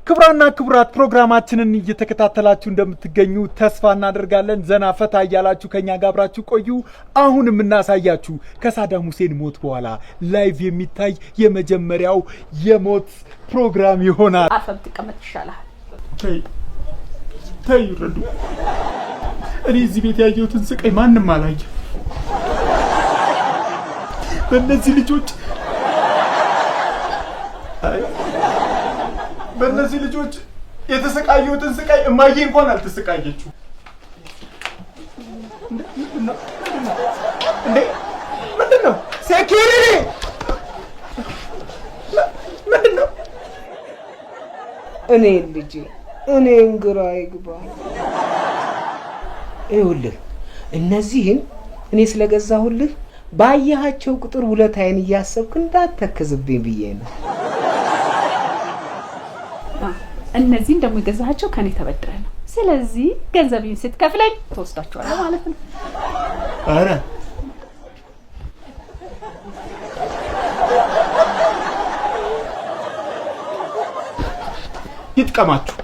ክብራና ክብራት ፕሮግራማችንን እየተከታተላችሁ እንደምትገኙ ተስፋ እናደርጋለን። ዘና ፈታ እያላችሁ ከኛ ጋር አብራችሁ ቆዩ። አሁን የምናሳያችሁ ከሳዳም ሁሴን ሞት በኋላ ላይቭ የሚታይ የመጀመሪያው የሞት ፕሮግራም ይሆናል። አፈም ተቀመጥ ይሻላል። ተይ ረዱ፣ እኔ እዚህ ቤት ያየሁትን ስቃይ ማንም አላየም። በእነዚህ ልጆች የተሰቃየሁትን ስቃይ እማዬ እንኳን አልተሰቃየችው። እንዴ ምንድነው? ሴኪሪቲ ምንድነው? እኔ ልጅ እኔ እንግራ ይግባ። ይኸውልህ እነዚህን እኔ ስለገዛሁልህ ባየሃቸው ቁጥር ውለታዬን እያሰብክ እንዳትተክዝብኝ ብዬ ነው። እነዚህን ደግሞ የገዛሃቸው ከኔ ተበድረህ ነው። ስለዚህ ገንዘቤን ስትከፍለኝ ተወስዳቸዋለህ ማለት ነው። አረ ይጥቀማችሁ፣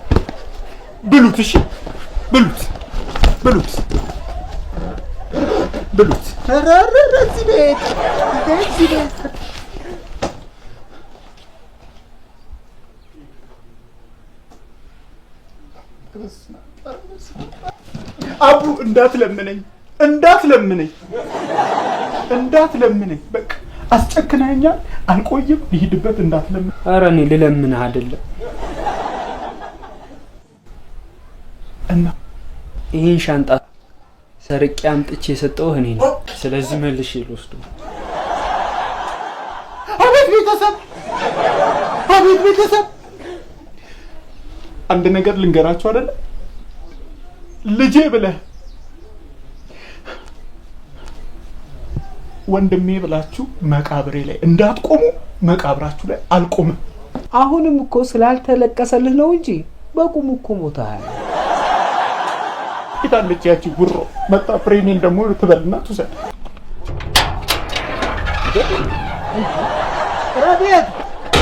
ብሉት። እሺ ብሉት። ኧረ እዚህ ቤት አቡ እንዳትለምነኝ በቃ አስጨክነኛል። አልቆይም፣ ልሂድበት። እንዳትለምን። ኧረ እኔ ልለምንህ አይደለም። እና ይሄን ሻንጣ ሰርቄ አምጥቼ የሰጠሁህ እኔ ነኝ። ስለዚህ መልሼ ልወስደው። አቤት ቤተሰብ፣ አንድ ነገር ልንገራችሁ አይደለ? ልጄ ብለህ ወንድሜ ብላችሁ መቃብሬ ላይ እንዳትቆሙ። መቃብራችሁ ላይ አልቆምም። አሁንም እኮ ስላልተለቀሰልህ ነው እንጂ በቁም እኮ ሞተሃል። ይታለች ያቺ ጉሮ መጣ። ፍሬኔን ደግሞ ትበልና ትውሰድ።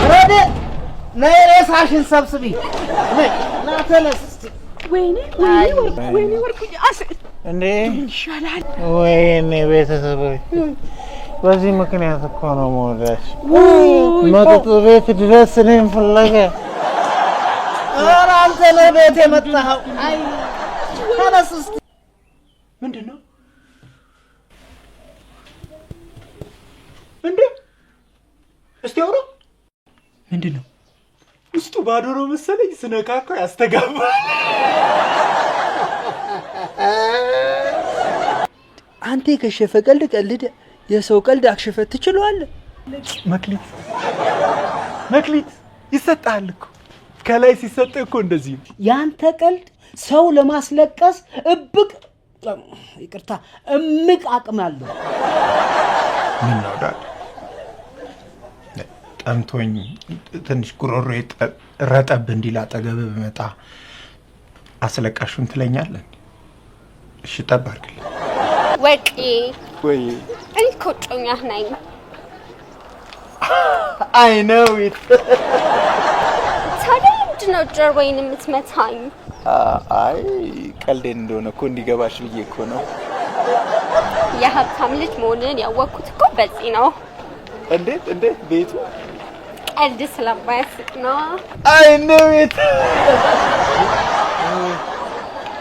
ረዴት ነይ ሬሳሽን ሰብስቢ። ና ተነስ እስቲ። ወይኔ ወርቁኝ እንዴ ይሻላል። ወይኔ ቤተሰቦች፣ በዚህ ምክንያት እኮ ነው የምወዳሽ። መጠጥ ቤት ድረስ እኔን ፈለገ። ኧረ አንተ ነህ ቤት የመጣኸው። አይ ተነስ እስቲ። ምንድን ነው እንዴ? እስቲ አውራ። ምንድን ነው? ውስጡ ባዶ ነው መሰለኝ። ስነካካው ያስተጋባል። አንተ የከሸፈ ቀልድ ቀልድ የሰው ቀልድ አክሽፈት ትችላለህ። መክሊት ይሰጣል እኮ ከላይ ሲሰጥ እኮ እንደዚህ ነው። ያንተ ቀልድ ሰው ለማስለቀስ እምቅ አቅም አለው። ምን ነው ዳድ? ጠምቶኝ ትንሽ ጉሮሮዬ ረጠብ እንዲል አጠገብ በመጣ አስለቃሹን ትለኛለህ? እሺ ጠብ አድርግልኝ። ወቂ ወይ እኔ እኮ ጮኛህ ነኝ። አይ ነው ኢት። ታዲያ ምንድን ነው ጀርባዬን የምትመታኝ? አይ ቀልዴን እንደሆነ እኮ እንዲገባሽ ብዬ እኮ ነው። የሀብታም ልጅ መሆንን ያወቅኩት እኮ በዚህ ነው። እንዴት ቤቱ ቀልድ ስለማያስቅ ነው። አይ ነው ኢት።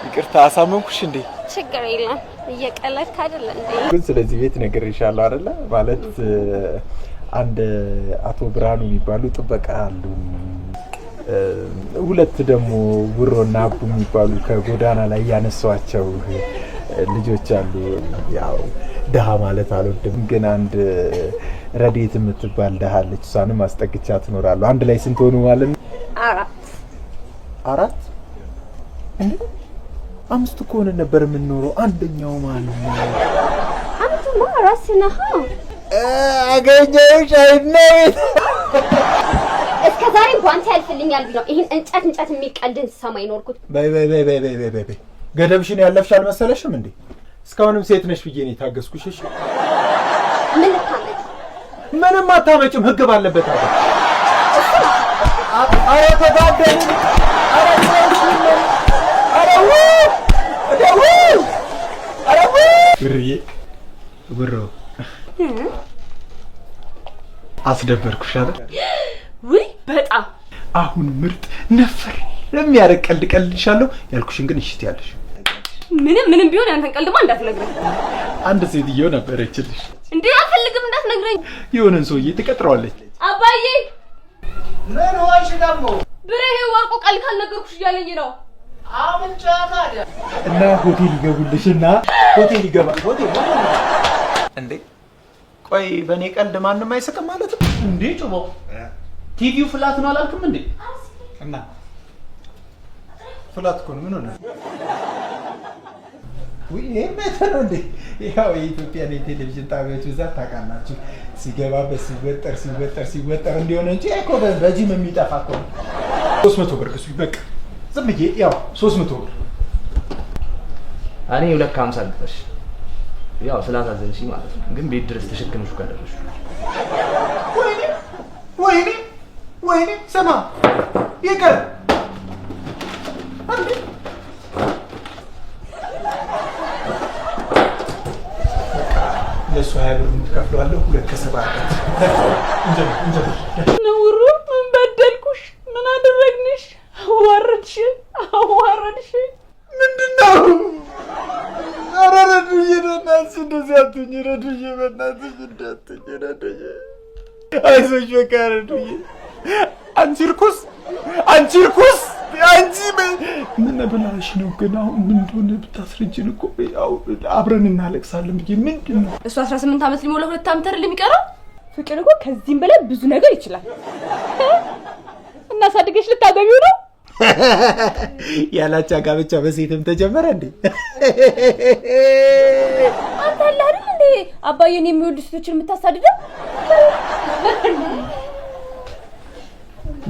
ይቅርታ አሳመንኩሽ እንዴ? ችግር የለም፣ እየቀለድክ አይደለ እንዴ? ግን ስለዚህ ቤት ነግሬሻለሁ አይደለ? ማለት አንድ አቶ ብርሃኑ የሚባሉ ጥበቃ አሉ። ሁለት ደግሞ ውሮና አቡ የሚባሉ ከጎዳና ላይ ያነሷቸው ልጆች አሉ። ያው ደሃ ማለት አልወድም፣ ግን አንድ ረዴት የምትባል ደሃ አለች። እሷንም አስጠግቻ ትኖራለሁ። አንድ ላይ ስንት ሆኑ ማለት ነው? አራት እንዴ? አምስት እኮ ሆነን ነበር የምንኖረው። አንደኛው ማለት ነው አንተማ ራስህ ነህ። አገኘሁሽ አይነት እስከ ዛሬ ጓንት ያልፍልኛል ቢለው ይሄን እንጨት የሚቀልድን ሰማ ይኖርኩት። በይ ገደብሽን ያለፍሽ አልመሰለሽም እንዴ? እስካሁንም ሴት ነሽ ብዬ ነው የታገስኩሽ። እሺ ምን ታመጭ? ምንም አታመጭም። ህግ ባለበት አይደል? አረ ተጋደልን ብርዬ ብሮ አስደበርኩሽ አይደል? ውይ በጣም አሁን ምርጥ ነፈር ለሚያረቅ ቀልድ ቀልድሻለሁ ያልኩሽን ግን እሺ ትያለሽ። ምንም ቢሆን ያንተን ቀልድማ እንዳትነግረኝ። አንድ ሴትዮ ነበረችልሽ እንዴ አልፈልግም እንዳትነግረኝ። የሆነን ሰውዬ ትቀጥረዋለች። አባዬ ምን ሆንሽ ደግሞ? ብሬ ወርቁ ቃል ካልነገርኩሽ እያለኝ ነው። አምንጫ ታዲያ እና ሆቴል ይገቡልሽና ሆቴል ይገባል። ሆቴል እንዴ ቆይ በእኔ ቀልድ ማንም አይስቅም ማለት ነው እንዴ? ጩቦ ቲቪው ፍላት ነው አላልክም እንዴ? እና ፍላት እኮ ነው። ምን ሆነ? ወይ ምን ነው እንዴ? ያው የኢትዮጵያ ቴሌቪዥን ጣቢያዎች ብዛት ታውቃላችሁ። ሲገባበት ሲወጠር እንዲሆነ እንጂ እኮ በጂም የሚጠፋ እኮ ነው። 300 ብር ግሱ በቃ ዝም ብዬ ያው 300 ብር እኔ 250 ልጥሽ ያው ስላሳዘንሽኝ ማለት ነው። ግን ቤት ድረስ ተሸክመሽ ካደረሽ ወይኔ ሰማ ይቀር አንዴ ለሱ 20 ብር የምትከፍለዋለሁ። 2 ከ7 ነውሩ ምን በደልኩሽ? ምን አደረግንሽ? አዋረድሽ። ምንድነው? ኧረ ረዱዬ በእናትሽ እንደዚህ አትሁኝ። ረዱዬ በእናትሽ እንዳትሁኝ። ረዱዬ አይዞሽ በቃ ረዱዬ። አንቺ ርኩስ አንቺ ምን ብላሽ ነው ግን? አሁን ምን እንደሆነ ብታስረጅን እኮ ያው አብረን እናለቅሳለን ብዬ ምንድን ነው እሱ 18 ዓመት ሊሞላ 2 ዓመት አይደል የሚቀረው? ፍቅር እኮ ከዚህም በላይ ብዙ ነገር ይችላል። እናሳድገሽ ልታገቢው ነው? ያላቻ ጋብቻ በሴትም ተጀመረ እንዴ? አንተ አለ አይደል እንዴ አባዬን የሚወዱ ሴቶችን የምታሳድደው?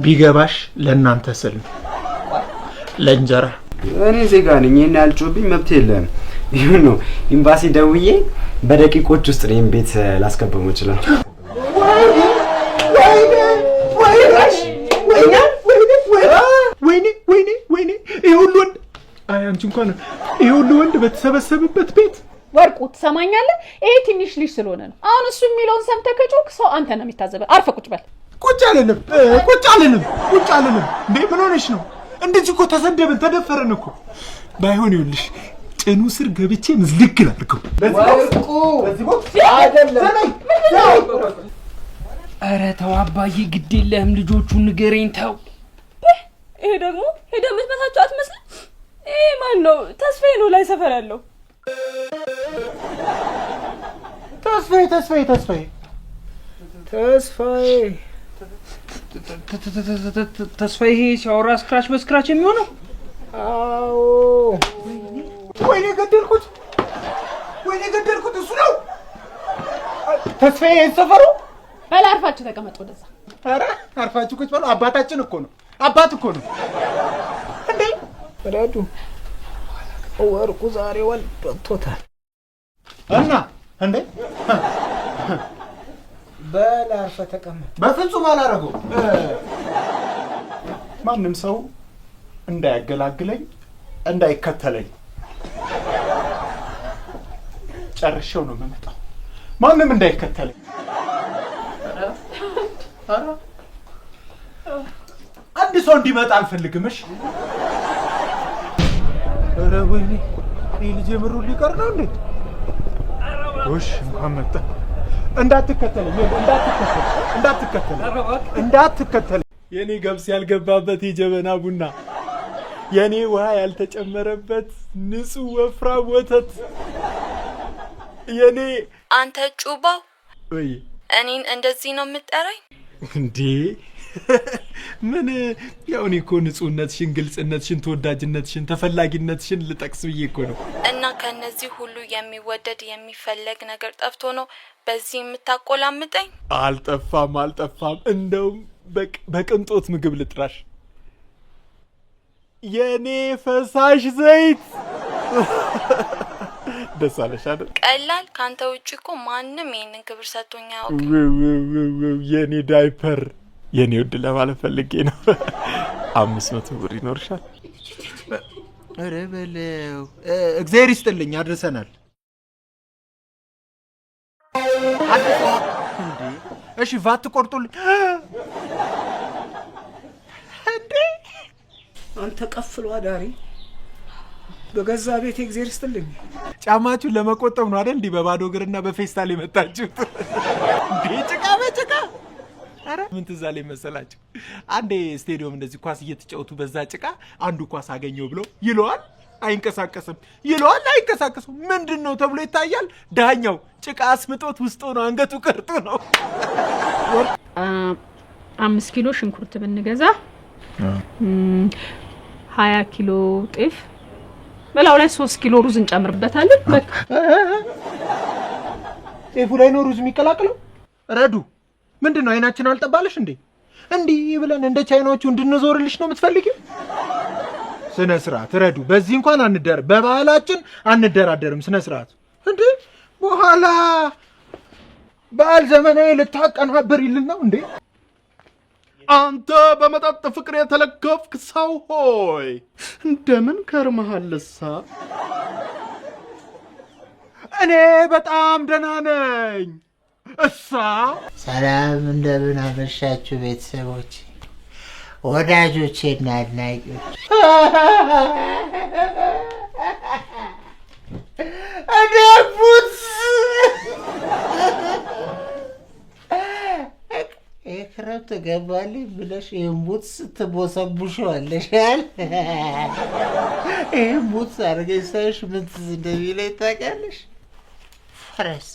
ቢገባሽ ለእናንተ ስል ለእንጀራ እኔ ዜጋ ነኝ። እኔ ያልጮብኝ መብት የለም። ይሁን ነው ኤምባሲ ደውዬ በደቂቆች ውስጥ ነው ቤት ላስገባው ይችላል። ወይኔ ይሄ ሁሉ ወንድ አንቺ እንኳን ይሄ ሁሉ ወንድ በተሰበሰበበት ቤት ወርቁ ትሰማኛለህ? ይሄ ትንሽ ልጅ ስለሆነ ነው። አሁን እሱ የሚለውን ሰምተህ ከጮክ ሰው አንተ ነው የሚታዘበው። አርፈህ ቁጭ በል። ቁጭ አለንም እንዴ? ምን ሆነሽ ነው? እንደዚህ እኮ ተሰደብን ተደፈረን እኮ። ባይሆን ይኸውልሽ ጭኑ ስር ገብቼ ምዝልግል አድርገው። በዚህ አይደለም። ኧረ ተው አባዬ ግድ የለህም ልጆቹን ንገረኝ ተው። ይሄ ደግሞ ሄደህ የምትመታቸው አትመስልም? ይሄ ማን ነው? ተስፋዬ ነው ላይ ሰፈር ያለው ተስፋዬ ይሄ ሲያወራ ስክራች በስክራች የሚሆነው? አዎ። ወይኔ ገደልኩት እሱ ነው ተስፋዬ ሰፈሩ። በል አርፋችሁ ተቀመጥ ወደዛ። ኧረ አርፋችሁ ቁጭ በሉ። አባታችን እኮ ነው አባት እኮ ነው እንዴ? ረዱ ወርቁ ዛሬ ወልቶታል እና እንዴ በል አርፈህ ተቀመጥ። በፍጹም አላረገው። ማንም ሰው እንዳያገላግለኝ እንዳይከተለኝ ጨርሼው ነው የምመጣው። ማንም እንዳይከተለኝ። አንድ ሰው እንዲመጣ አልፈልግም። እሺ? ኧረ ወይኔ ይሄ ልጅ ምሩ ሊቀር ነው እንዴ? እሺ እንኳን መጣ። እንዳትከተለኝ። የኔ ገብስ ያልገባበት የጀበና ቡና፣ የኔ ውሃ ያልተጨመረበት ንጹህ ወፍራም ወተት፣ የኔ አንተ ጩባው ወይ እኔን እንደዚህ ነው የምትጠራኝ እንዴ? ምን ያው እኔ እኮ ንጹህነትሽን፣ ግልጽነትሽን፣ ተወዳጅነትሽን፣ ተፈላጊነትሽን ልጠቅስ ብዬ እኮ ነው። እና ከነዚህ ሁሉ የሚወደድ የሚፈለግ ነገር ጠፍቶ ነው በዚህ የምታቆላምጠኝ? አልጠፋም። እንደውም በቅንጦት ምግብ ልጥራሽ። የኔ ፈሳሽ ዘይት ደስ አለሽ አይደል? ቀላል ካንተ ውጪ እኮ ማንም ይሄንን ክብር ሰጥቶኝ አያውቅም። የኔ ዳይፐር፣ የኔ ውድ ለማለት ፈልጌ ነው። 500 ብር ይኖርሻል? ኧረ በለው። እግዚአብሔር ይስጥልኝ። አድርሰናል። እንዴ እሺ ቫት ቆርጡልኝ እንዴ አንተ ቀፍሎ አዳሪ በገዛ ቤት እግዚአብሔር ይስጥልኝ። ጫማችሁን ለመቆጠብ ነው አይደል? እንዲህ በባዶ እግርና በፌስታል የመጣችሁት እንዴ? ጭቃ በጭቃ አረ ምን ትዝ አለኝ መሰላችሁ? አንዴ ስቴዲየም እንደዚህ ኳስ እየተጫወቱ በዛ ጭቃ አንዱ ኳስ አገኘው ብለው ይለዋል፣ አይንቀሳቀስም፣ ይለዋል፣ አይንቀሳቀስም። ምንድነው ተብሎ ይታያል። ዳኛው ጭቃ አስምጦት ውስጥ ሆኖ አንገቱ ቀርቶ ነው። 5 ኪሎ ሽንኩርት ብንገዛ 20 ኪሎ ጤፍ በላው ላይ 3 ኪሎ ሩዝ እንጨምርበታለን። በቃ ጤፉ ላይ ነው ሩዝ የሚቀላቅለው። ረዱ ምንድነው አይናችን አልጠባለሽ እንዴ? እንዲህ ብለን እንደ ቻይናዎቹ እንድንዞርልሽ ነው የምትፈልጊው? ስነ ስርዓት ረዱ፣ በዚህ እንኳን በባህላችን አንደራደርም። ስነ ስርዓት እንዴ! በኋላ በዓል ዘመናዊ ልታቀናብሪልን ነው እንዴ? አንተ በመጠጥ ፍቅር የተለከፍክ ሰው ሆይ እንደምን ከርመሃልሳ? እኔ በጣም ደህና ነኝ። እሳ ሰላም እንደምን አመሻችሁ ቤተሰቦች፣ ወዳጆቼና አድናቂዎች። እኔ ቡትስ የክረምት ገባልኝ ብለሽ ይህን ቡትስ ትቦሰቡሸዋለሽ ያል ይህን ቡትስ አድርገሽ ሳይሽ ምን ትዝ እንደሚለኝ ታውቂያለሽ? ፈረስ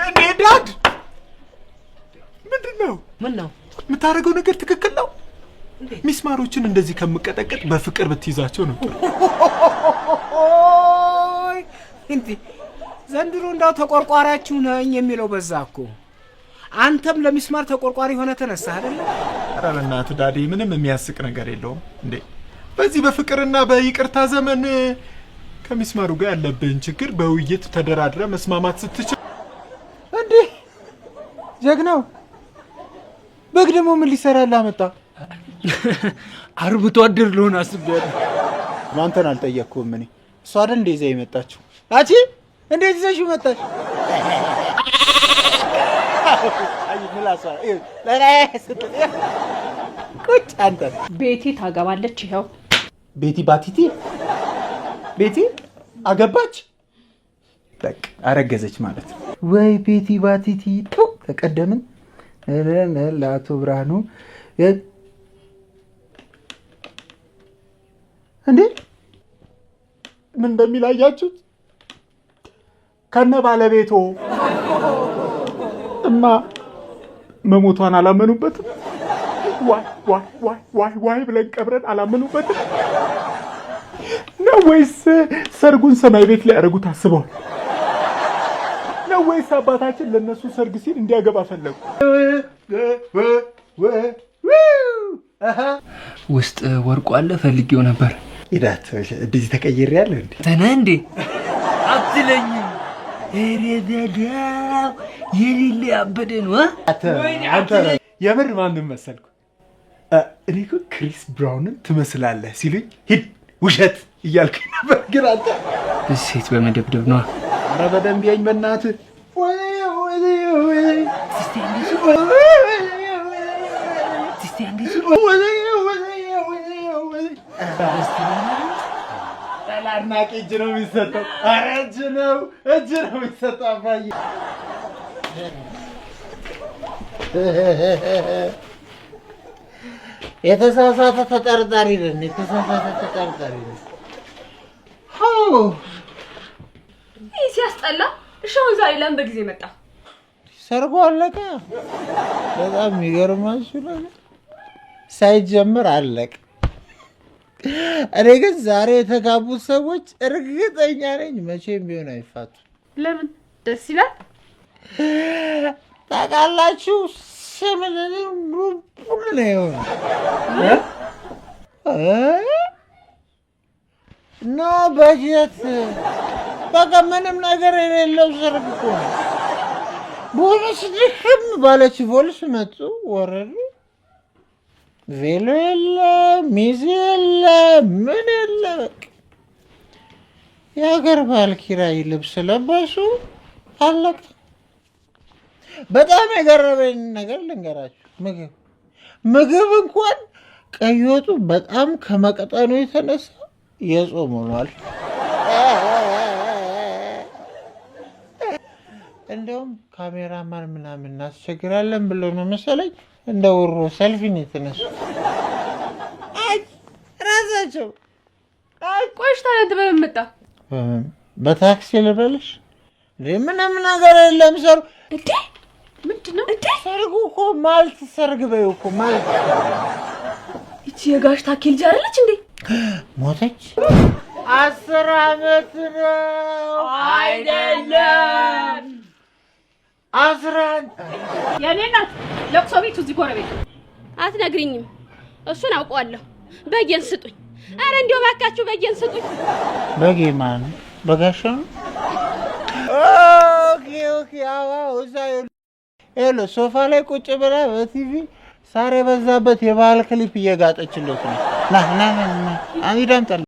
እንዴ ዳድ ምንድነው? ምን ነው የምታደርገው ነገር ትክክል ነው? ሚስማሮችን እንደዚህ ከምቀጠቀጥ በፍቅር ብትይዛቸው ነው። እንዴ ዘንድሮ እንዳው ተቆርቋሪያችሁ ነኝ የሚለው በዛ እኮ። አንተም ለሚስማር ተቆርቋሪ ሆነ ተነሳ አይደል? ኧረ በእናትህ ዳዲ ምንም የሚያስቅ ነገር የለውም እንዴ። በዚህ በፍቅርና በይቅርታ ዘመን ከሚስማሩ ጋር ያለብህን ችግር በውይይት ተደራድረ መስማማት ስትችል እንዴ ጀግናው በግ ደግሞ ምን ሊሰራልህ አመጣ? አርብቶ አደር ልሆን አስቤያለሁ። አንተን አልጠየቅኩም እኔ። እሷ አይደል እንደ ይዘህ የመጣችው? አቺ እንዴት ይዘሽው መጣሽ? አይ ምላሷ ቁጭ አንተ ቤቲ ታገባለች። ይኸው ቤቲ ባቲቲ ቤቲ አገባች፣ በቃ አረገዘች ማለት ነው። ወይ ቤቲ ባቲቲ ተቀደምን ለአቶ ብርሃኑ እንዴ ምን እንደሚላያችሁት ከነ ባለቤቶ እማ መሞቷን አላመኑበትም። ዋይ ዋይ ዋይ ዋይ ዋይ ብለን ቀብረን አላመኑበትም ነው ወይስ ሰርጉን ሰማይ ቤት ላይ ያደረጉት አስበዋል ነው ወይስ አባታችን ለነሱ ሰርግ ሲል እንዲያገባ ፈለጉ? ውስጥ ወርቁ አለ ፈልጌው ነበር። ይዳት እንደዚህ ተቀይሬያለሁ እንዴ? ተና እንዴ አትለኝም? እረዳው የሌለ ያበደ ነው። አንተ የምር ማንም መሰልኩ? እኔ እኮ ክሪስ ብራውንን ትመስላለህ ሲሉኝ ሂድ ውሸት እያልኩኝ ነበር። ግን አንተ ሴት በመደብደብ ነው። ኧረ በደንብ ያኝ በእናትህ። አድናቂ እጅ ነው የሚሰጠው። ኧረ እጅ ነው የሚሰጠው። አባዬ የተሳሳተ ተጠርጣሪ ነን። የተሳሳተ ተጠርጣሪ ነን። ይህ ሲያስጠላ። እሺ አሁን ዛሬ ለምን በጊዜ መጣ? ሰርጎ አለቀ። በጣም የሚገርማችሁ ነገር ሳይጀምር አለቀ። እኔ ግን ዛሬ የተጋቡት ሰዎች እርግጠኛ ነኝ መቼም ቢሆን አይፋቱ። ለምን? ደስ ይላል። ታውቃላችሁ ስምንን ሩቡል ነው የሆነው። ኖ በጀት በቃ ምንም ነገር የሌለው ሰርግ እኮ ነው። በሆነች ድክም ባለች ቮልስ መጡ፣ ወረዱ። ቬሎ የለ፣ ሚዜ የለ፣ ምን የለ። በቃ የሀገር ባህል ኪራይ ልብስ ለበሱ። አለቀ። በጣም የገረመኝ ነገር ልንገራችሁ። ምግብ እንኳን ቀይ ወጡ በጣም ከመቀጠኑ የተነሳ የጾም ሆኗል። እንደውም ካሜራማን ምናምን እናስቸግራለን ብለው ነው መሰለኝ እንደ ወሮ ሰልፊን የተነሱ ራሳቸው። ቆይሽ ታዲያ በምን መጣ? በታክሲ ልበልሽ? ምንም ነገር የለም። እንዴ ምንድን ነው? ሰርጉ እኮ ማልት ሰርግ በይው እኮ ማልት። ይቺ የጋሽ ታኬ ልጅ አይደለች እንዴ? ሞተች። 10 ዓመት ነው። አይደለም 11 የኔ ናት። ለቅሶ ቤቱ እዚህ ጎረቤት። አትነግሪኝም? እሱን አውቀዋለሁ። በጌን ስጡኝ። አረ እንዲያው እባካችሁ በጌን ስጡኝ። በጌ ማን? በጋሻው ነው። ኦኬ አዎ እዛ ሄሎ ሶፋ ላይ ቁጭ ብላ በቲቪ ሳር የበዛበት የባህል ክሊፕ እየጋጠችለት ነው። ና አሚዳም